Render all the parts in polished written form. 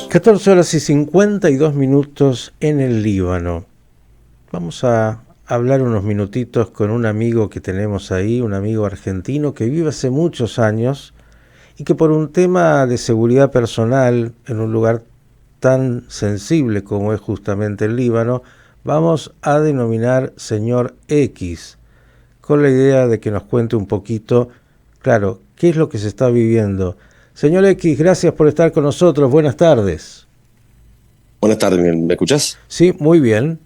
(14:52) en el Líbano. Vamos a hablar unos minutitos con un amigo que tenemos ahí, un amigo argentino que vive hace muchos años y que por un tema de seguridad personal en un lugar tan sensible como es justamente el Líbano, vamos a denominar señor X, con la idea de que nos cuente un poquito, claro, qué es lo que se está viviendo. Señor X, gracias por estar con nosotros. Buenas tardes. Buenas tardes, ¿me escuchás? Sí, muy bien.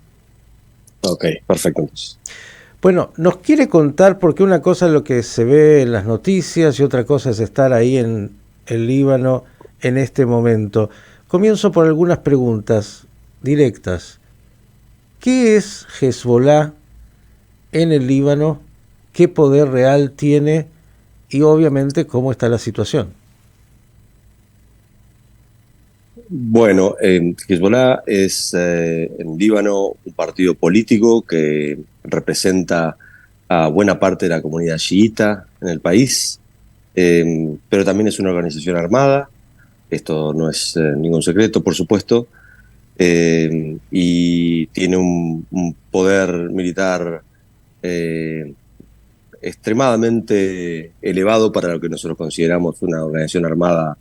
Ok, perfecto. Entonces. Bueno, nos quiere contar, porque una cosa es lo que se ve en las noticias y otra cosa es estar ahí en el Líbano en este momento. Comienzo por algunas preguntas directas. ¿Qué es Hezbollah en el Líbano? ¿Qué poder real tiene? Y obviamente, ¿cómo está la situación? Bueno, Hezbollah es en Líbano un partido político que representa a buena parte de la comunidad chiita en el país, pero también es una organización armada. Esto no es ningún secreto, por supuesto, y tiene un poder militar extremadamente elevado para lo que nosotros consideramos una organización armada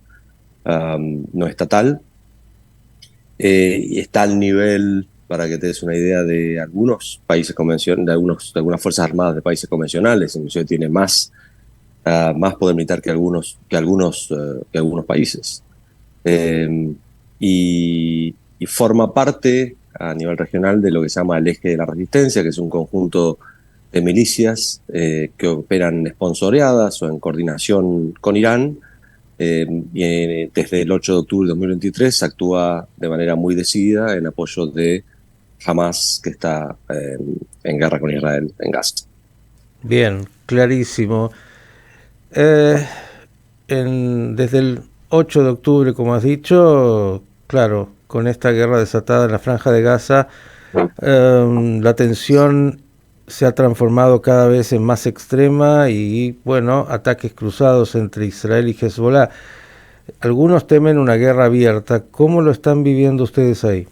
no estatal. Y está al nivel, para que te des una idea, de algunos países convencionales, de algunas fuerzas armadas de países convencionales. Inclusive tiene más poder militar que algunos países. Eh, y forma parte a nivel regional de lo que se llama el Eje de la Resistencia, que es un conjunto de milicias que operan esponsoreadas o en coordinación con Irán. Y desde el 8 de octubre de 2023 actúa de manera muy decidida en apoyo de Hamas, que está en guerra con Israel en Gaza. Bien, clarísimo. Desde el 8 de octubre, como has dicho, claro, con esta guerra desatada en la Franja de Gaza, la tensión se ha transformado cada vez en más extrema y, bueno, ataques cruzados entre Israel y Hezbollah. Algunos temen una guerra abierta. ¿Cómo lo están viviendo ustedes ahí?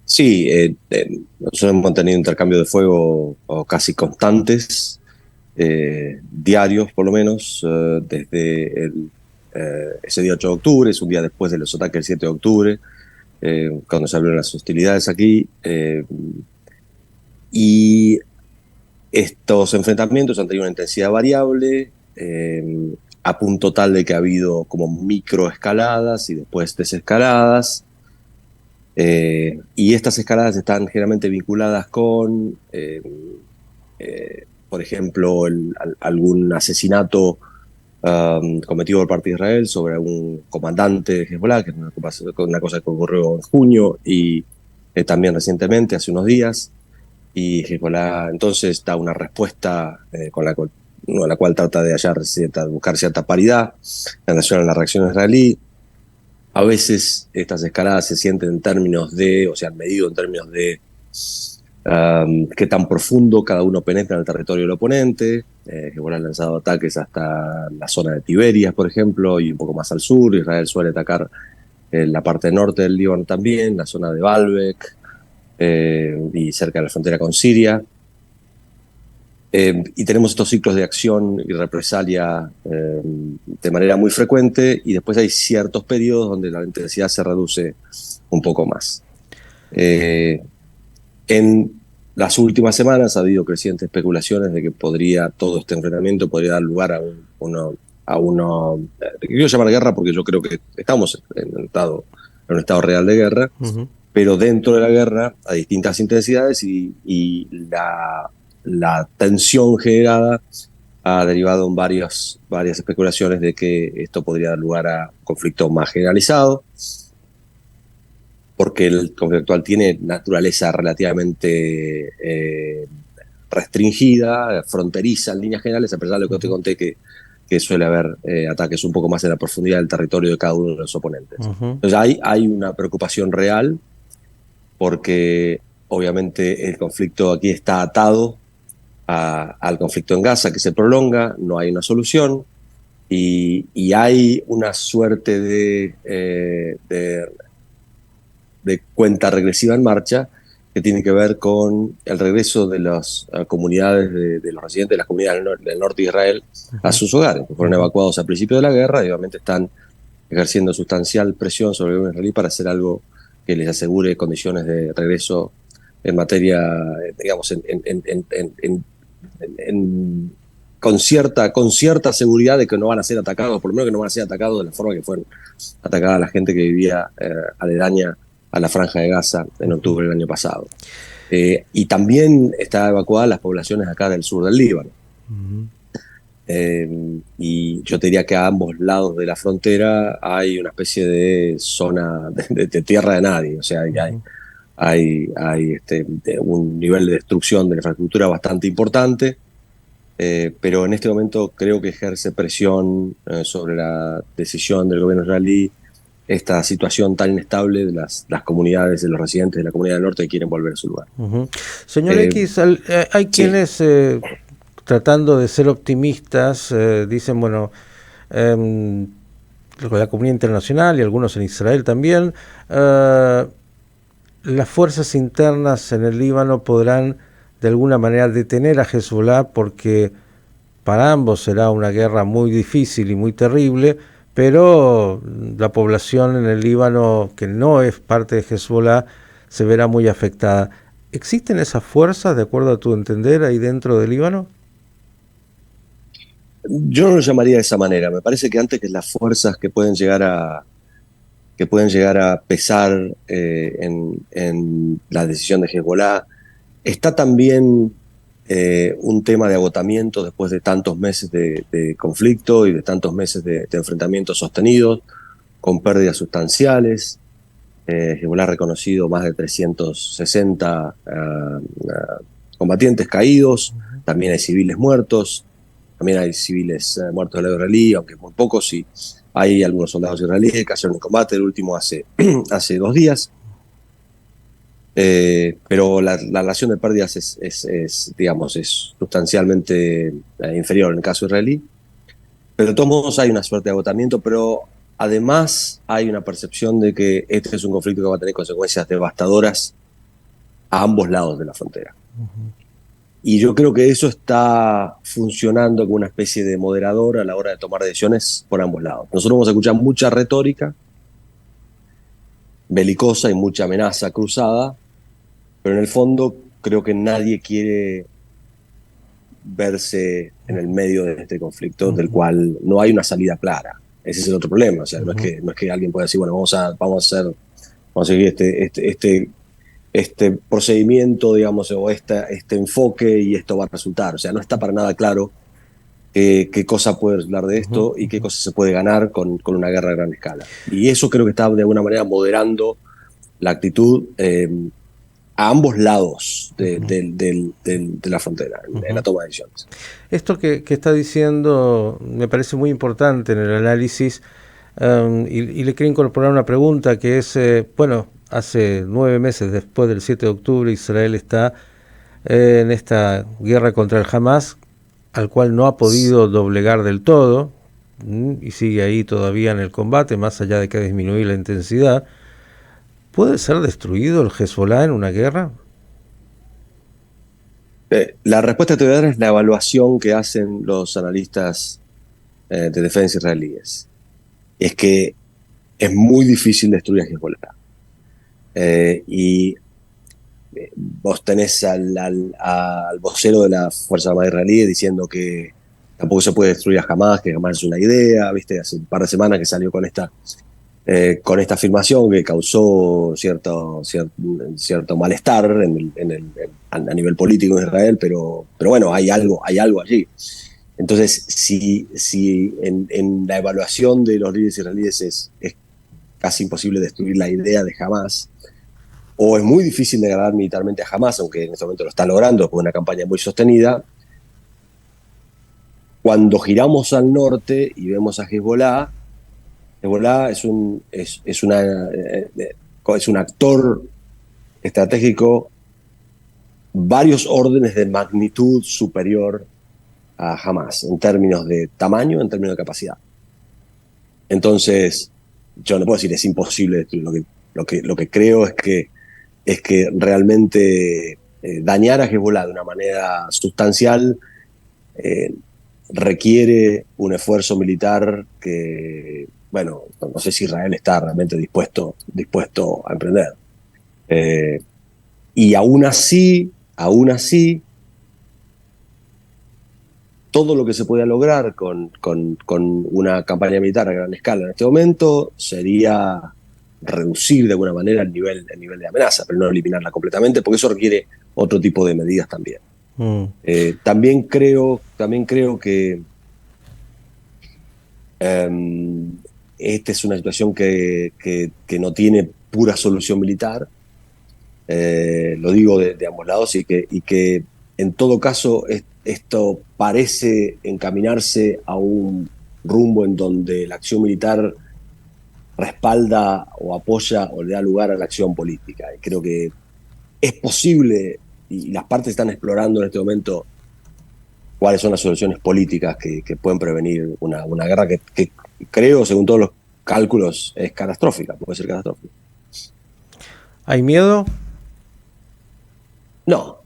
Sí, nosotros hemos mantenido intercambio de fuego casi constantes, diarios por lo menos, desde ese día 8 de octubre, es un día después de los ataques del 7 de octubre, cuando se abrieron las hostilidades aquí. Y estos enfrentamientos han tenido una intensidad variable, a punto tal de que ha habido como microescaladas y después desescaladas. Y estas escaladas están generalmente vinculadas con, por ejemplo, algún asesinato cometido por parte de Israel sobre un comandante de Hezbollah, que es una cosa que ocurrió en junio y también recientemente, hace unos días. Y Hezbollah entonces da una respuesta con la cual trata de buscar cierta paridad en relación a la reacción israelí. A veces estas escaladas se sienten en términos de, o sea, han medido en términos de qué tan profundo cada uno penetra en el territorio del oponente. Hezbollah ha lanzado ataques hasta la zona de Tiberias, por ejemplo, y un poco más al sur. Israel suele atacar la parte norte del Líbano también, la zona de Baalbek, y cerca de la frontera con Siria. Y tenemos estos ciclos de acción y represalia de manera muy frecuente, y después hay ciertos periodos donde la intensidad se reduce un poco más. En las últimas semanas ha habido crecientes especulaciones de que todo este enfrentamiento podría dar lugar a uno quiero llamar guerra porque yo creo que estamos en un estado real de guerra, pero dentro de la guerra a distintas intensidades, y la tensión generada ha derivado en varias especulaciones de que esto podría dar lugar a un conflicto más generalizado, porque el conflicto actual tiene naturaleza relativamente restringida, fronteriza en líneas generales, a pesar de lo que te conté que suele haber ataques un poco más en la profundidad del territorio de cada uno de los oponentes. Entonces hay una preocupación real, porque obviamente el conflicto aquí está atado al conflicto en Gaza, que se prolonga, no hay una solución, y hay una suerte de cuenta regresiva en marcha que tiene que ver con el regreso de las comunidades, de los residentes de las comunidades del norte de Israel a sus hogares, que fueron evacuados al principio de la guerra y obviamente están ejerciendo sustancial presión sobre el gobierno israelí para hacer algo que les asegure condiciones de regreso en materia, digamos, con cierta seguridad de que no van a ser atacados, por lo menos que no van a ser atacados de la forma que fueron atacadas la gente que vivía aledaña a la Franja de Gaza en octubre del año pasado. Y también está evacuadas las poblaciones acá del sur del Líbano. Y yo te diría que a ambos lados de la frontera hay una especie de zona de tierra de nadie, o sea, hay un nivel de destrucción de la infraestructura bastante importante, pero en este momento creo que ejerce presión sobre la decisión del gobierno israelí esta situación tan inestable de las comunidades, de los residentes de la comunidad del norte que quieren volver a su lugar. Señor X, hay quienes, tratando de ser optimistas, dicen, bueno, la comunidad internacional y algunos en Israel también, las fuerzas internas en el Líbano podrán de alguna manera detener a Hezbollah, porque para ambos será una guerra muy difícil y muy terrible, pero la población en el Líbano que no es parte de Hezbollah se verá muy afectada. ¿Existen esas fuerzas, de acuerdo a tu entender, ahí dentro del Líbano? Yo no lo llamaría de esa manera. Me parece que antes que las fuerzas que pueden llegar a pesar en la decisión de Hezbollah, está también un tema de agotamiento después de tantos meses de conflicto y de tantos meses de enfrentamientos sostenidos, con pérdidas sustanciales. Hezbollah ha reconocido más de 360 combatientes caídos, también hay civiles muertos, también hay civiles muertos del lado israelí, aunque muy pocos, y hay algunos soldados israelíes que cayeron en combate, el último hace 2 días. Pero la relación de pérdidas es sustancialmente inferior en el caso israelí. Pero de todos modos hay una suerte de agotamiento, pero además hay una percepción de que este es un conflicto que va a tener consecuencias devastadoras a ambos lados de la frontera. Y yo creo que eso está funcionando como una especie de moderador a la hora de tomar decisiones por ambos lados. Nosotros vamos a escuchar mucha retórica belicosa y mucha amenaza cruzada, pero en el fondo creo que nadie quiere verse en el medio de este conflicto del cual no hay una salida clara. Ese es el otro problema. O sea, no es que alguien pueda decir, bueno, vamos a seguir este procedimiento, digamos, o este enfoque y esto va a resultar. O sea, no está para nada claro qué cosa puede resultar de esto y qué cosa se puede ganar con una guerra a gran escala. Y eso creo que está de alguna manera moderando la actitud a ambos lados de la frontera, en la toma de decisiones. Esto que está diciendo me parece muy importante en el análisis, y le quiero incorporar una pregunta que es, bueno, hace 9 meses después del 7 de octubre Israel está en esta guerra contra el Hamas, al cual no ha podido doblegar del todo, y sigue ahí todavía en el combate, más allá de que ha disminuido la intensidad. ¿Puede ser destruido el Hezbollah en una guerra? La respuesta que te voy a dar es la evaluación que hacen los analistas de defensa israelíes. Es que es muy difícil destruir a Hezbollah. Y vos tenés al vocero de la Fuerza Armada israelí diciendo que tampoco se puede destruir a Hamas, que Hamas es una idea, ¿viste? Hace un par de semanas que salió con esta afirmación que causó cierto malestar a nivel político en Israel, pero bueno, hay algo allí. Entonces, si en la evaluación de los líderes israelíes es casi imposible destruir la idea de Hamas, o es muy difícil degradar militarmente a Hamas, aunque en este momento lo está logrando con una campaña muy sostenida, cuando giramos al norte y vemos a Hezbollah es un actor estratégico varios órdenes de magnitud superior a Hamas, en términos de tamaño, en términos de capacidad. Entonces, yo no puedo decir es imposible destruir. Lo que creo es que realmente dañar a Hezbollah de una manera sustancial eh, requiere un esfuerzo militar que, bueno, no sé si Israel está realmente dispuesto a emprender. Eh, y aún así, todo lo que se pueda lograr con una campaña militar a gran escala en este momento sería reducir de alguna manera el nivel de amenaza, pero no eliminarla completamente, porque eso requiere otro tipo de medidas también. Mm. También creo que esta es una situación que no tiene pura solución militar, lo digo de ambos lados, y que en todo caso esto parece encaminarse a un rumbo en donde la acción militar respalda o apoya o le da lugar a la acción política. Y creo que es posible, y las partes están explorando en este momento cuáles son las soluciones políticas que pueden prevenir una guerra que creo, según todos los cálculos, es catastrófica, puede ser catastrófica. ¿Hay miedo? No.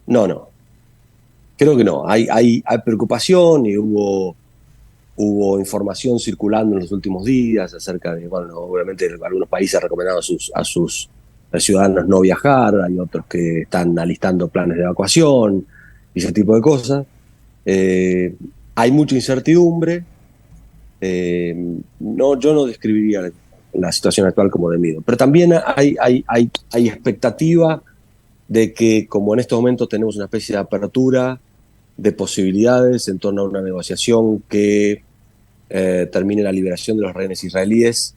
Creo que no. Hay preocupación y hubo información circulando en los últimos días acerca de, bueno, obviamente algunos países han recomendado a sus ciudadanos no viajar, hay otros que están alistando planes de evacuación y ese tipo de cosas. Hay mucha incertidumbre. Yo no describiría la situación actual como de miedo, pero también hay expectativa de que, como en estos momentos tenemos una especie de apertura de posibilidades en torno a una negociación que termine la liberación de los rehenes israelíes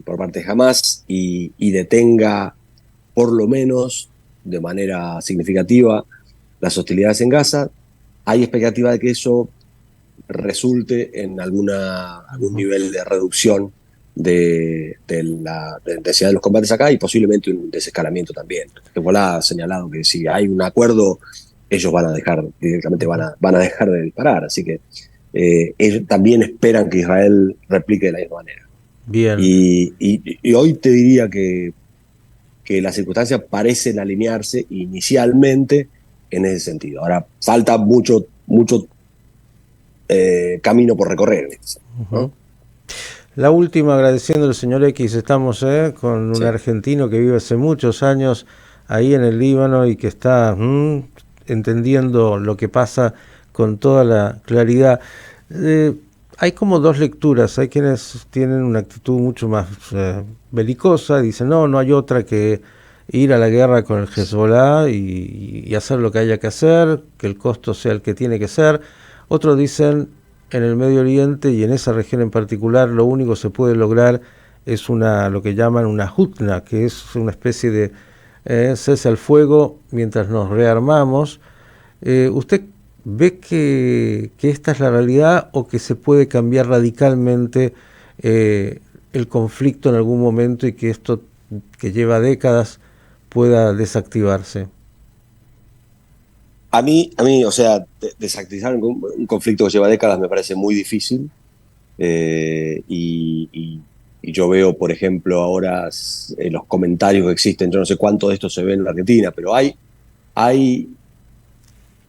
por parte de Hamas y detenga, por lo menos de manera significativa, las hostilidades en Gaza. Hay expectativa de que eso resulte en algún nivel de reducción de la intensidad de los combates acá y posiblemente un desescalamiento también. Hezbollah ha señalado que si hay un acuerdo, ellos van a dejar, directamente van a dejar de disparar. Así que ellos también esperan que Israel replique de la misma manera. Bien. Y hoy te diría que las circunstancias parecen alinearse inicialmente en ese sentido. Ahora, falta mucho camino por recorrer, ¿no? Uh-huh. La última, agradeciendo al señor X, estamos con un Sí. argentino que vive hace muchos años ahí en el Líbano y que está entendiendo lo que pasa con toda la claridad. Hay como dos lecturas. Hay quienes tienen una actitud mucho más belicosa, dicen no hay otra que ir a la guerra con el Hezbollah y hacer lo que haya que hacer, que el costo sea el que tiene que ser. Otros dicen, en el Medio Oriente y en esa región en particular, lo único que se puede lograr es lo que llaman una hutna, que es una especie de cese al fuego mientras nos rearmamos. ¿Usted ve que esta es la realidad o que se puede cambiar radicalmente el conflicto en algún momento y que esto, que lleva décadas, pueda desactivarse? A mí, o sea, desactivar un conflicto que lleva décadas me parece muy difícil. Y yo veo, por ejemplo, ahora los comentarios que existen, yo no sé cuánto de esto se ve en la Argentina, pero hay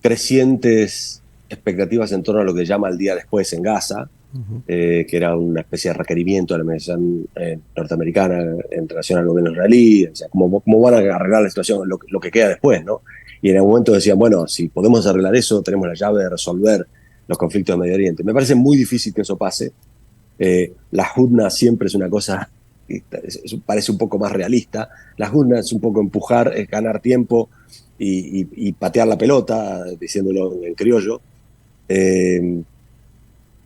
crecientes expectativas en torno a lo que se llama el día después en Gaza, Uh-huh. que era una especie de requerimiento de la administración norteamericana en relación al gobierno israelí, o sea, cómo van a arreglar la situación, lo que queda después, ¿no? Y en algún momento decían, bueno, si podemos arreglar eso, tenemos la llave de resolver los conflictos de Medio Oriente. Me parece muy difícil que eso pase. La Hudna siempre es una cosa, parece un poco más realista. La Hudna es un poco empujar, es ganar tiempo y patear la pelota, diciéndolo en criollo.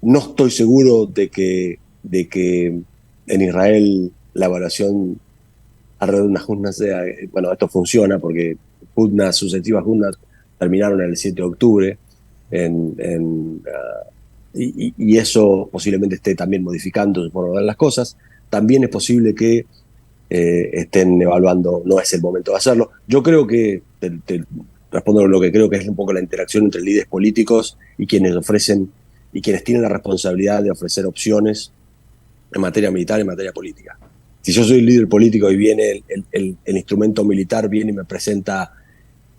No estoy seguro de que en Israel la evaluación alrededor de una Hudna sea, bueno, esto funciona porque sucesivas Hudnas terminaron el 7 de octubre y eso posiblemente esté también modificando su forma de ver las cosas. También es posible que estén evaluando, no es el momento de hacerlo. Yo creo que respondo lo que creo que es un poco la interacción entre líderes políticos y quienes ofrecen y quienes tienen la responsabilidad de ofrecer opciones en materia militar y en materia política. Si yo soy líder político y viene el instrumento militar, viene y me presenta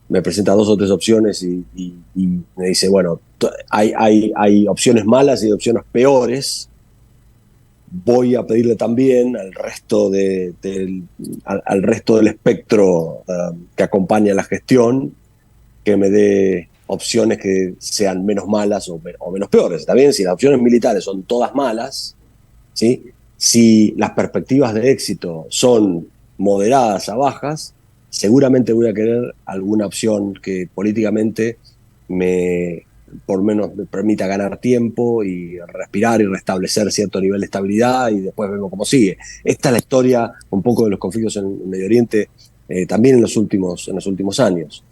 2 o 3 opciones y me dice, bueno, hay opciones malas y opciones peores, voy a pedirle también al resto al resto del espectro que acompaña la gestión que me dé opciones que sean menos malas o menos peores. Está bien, si las opciones militares son todas malas, ¿sí? Si las perspectivas de éxito son moderadas a bajas, seguramente voy a querer alguna opción que políticamente por lo menos me permita ganar tiempo y respirar y restablecer cierto nivel de estabilidad, y después vemos cómo sigue. Esta es la historia un poco de los conflictos en Medio Oriente, también en los últimos años.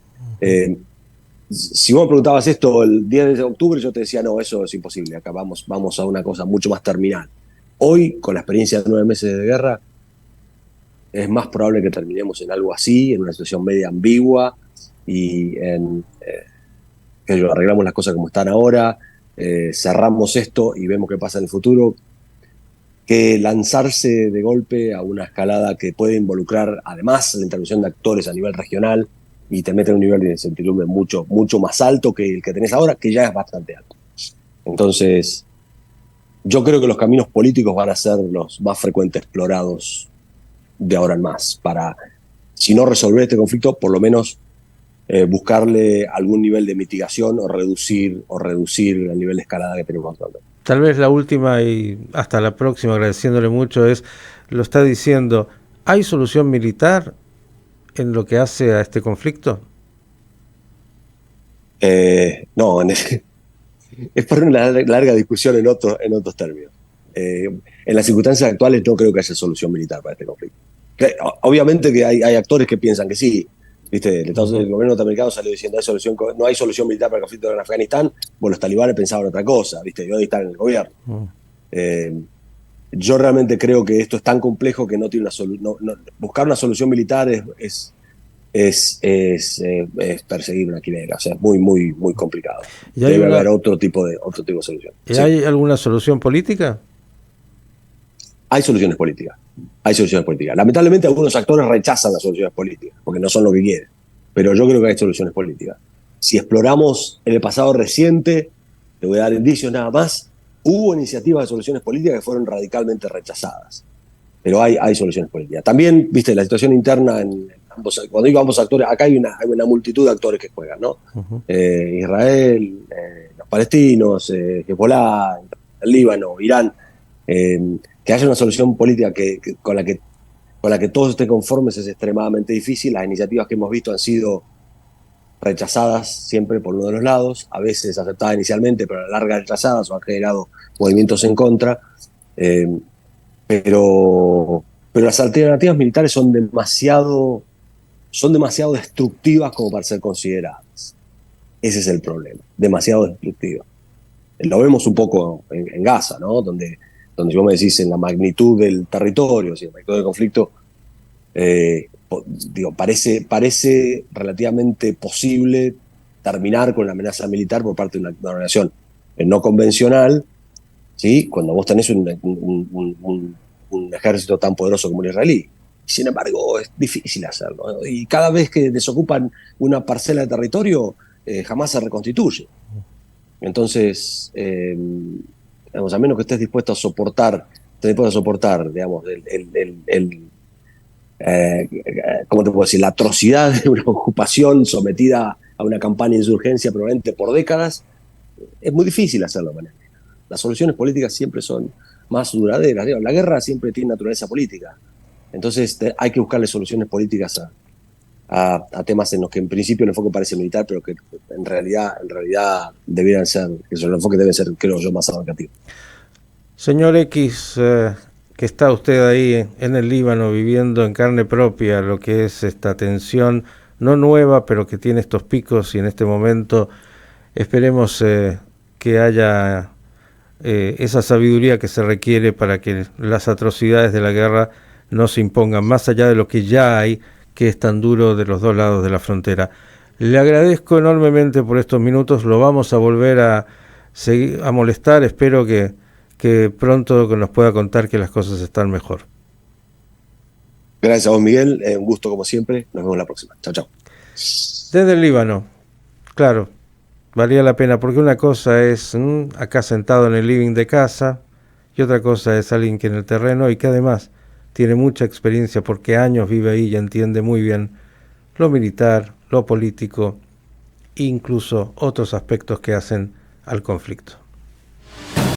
Si vos me preguntabas esto el 10 de octubre, yo te decía, no, eso es imposible, acá vamos a una cosa mucho más terminal. Hoy, con la experiencia de 9 meses de guerra, es más probable que terminemos en algo así, en una situación media ambigua, y que arreglamos las cosas como están ahora, cerramos esto y vemos qué pasa en el futuro, que lanzarse de golpe a una escalada que puede involucrar además la intervención de actores a nivel regional y te mete en un nivel de incertidumbre mucho, mucho más alto que el que tenés ahora, que ya es bastante alto. Entonces, yo creo que los caminos políticos van a ser los más frecuentes explorados de ahora en más, para, si no resolver este conflicto, por lo menos buscarle algún nivel de mitigación o reducir el nivel de escalada que tenemos actualmente. Tal vez la última, y hasta la próxima, agradeciéndole mucho, lo está diciendo, ¿hay solución militar en lo que hace a este conflicto? No, es por una larga discusión en otros términos. En las circunstancias actuales no creo que haya solución militar para este conflicto. Obviamente que hay actores que piensan que sí. ¿Viste? El gobierno norteamericano salió diciendo no hay solución militar para el conflicto en Afganistán. Bueno, los talibanes pensaban otra cosa, ¿viste? Y hoy están en el gobierno. Yo realmente creo que esto es tan complejo que no tiene buscar una solución militar es perseguir una quimera. O sea, es muy, muy, muy complicado. Debe haber otro tipo de solución. ¿Y hay alguna solución política? Hay soluciones políticas. Lamentablemente algunos actores rechazan las soluciones políticas porque no son lo que quieren. Pero yo creo que hay soluciones políticas. Si exploramos en el pasado reciente, te voy a dar indicios nada más, hubo iniciativas de soluciones políticas que fueron radicalmente rechazadas. Pero hay soluciones políticas. También, viste, la situación interna cuando digo ambos actores, acá hay una multitud de actores que juegan, ¿no? Israel, los palestinos, Hezbolá, el Líbano, Irán. Que haya una solución política con la que todos estén conformes es extremadamente difícil. Las iniciativas que hemos visto han sido rechazadas siempre por uno de los lados, a veces aceptadas inicialmente, pero a la larga rechazadas o han generado movimientos en contra. Pero las alternativas militares son demasiado destructivas como para ser consideradas. Ese es el problema, demasiado destructivas. Lo vemos un poco en Gaza, ¿no? Donde vos me decís en la magnitud del territorio, en la magnitud del conflicto, parece relativamente posible terminar con la amenaza militar por parte de una organización no convencional, ¿sí? Cuando vos tenés un ejército tan poderoso como el israelí. Sin embargo, es difícil hacerlo, ¿no? Y cada vez que desocupan una parcela de territorio, jamás se reconstituye. Entonces, a menos que estés dispuesto a soportar, digamos, ¿cómo te puedo decir? La atrocidad de una ocupación sometida a una campaña de insurgencia probablemente por décadas, es muy difícil hacerlo de manera. Las soluciones políticas siempre son más duraderas. La guerra siempre tiene naturaleza política. Entonces hay que buscarle soluciones políticas a temas en los que en principio el enfoque parece militar, pero que en realidad debieran ser, que el enfoque debe ser, creo yo, más abarcativo. Señor X, que está usted ahí en el Líbano viviendo en carne propia lo que es esta tensión, no nueva, pero que tiene estos picos, y en este momento esperemos que haya esa sabiduría que se requiere para que las atrocidades de la guerra no se impongan más allá de lo que ya hay, que es tan duro de los dos lados de la frontera. Le agradezco enormemente por estos minutos, lo vamos a volver a seguir, a molestar, espero que pronto nos pueda contar que las cosas están mejor. Gracias a vos, Miguel. Un gusto como siempre. Nos vemos la próxima. Chao, chao. Desde el Líbano, claro, valía la pena, porque una cosa es acá sentado en el living de casa y otra cosa es alguien que en el terreno y que además tiene mucha experiencia porque años vive ahí y entiende muy bien lo militar, lo político, incluso otros aspectos que hacen al conflicto.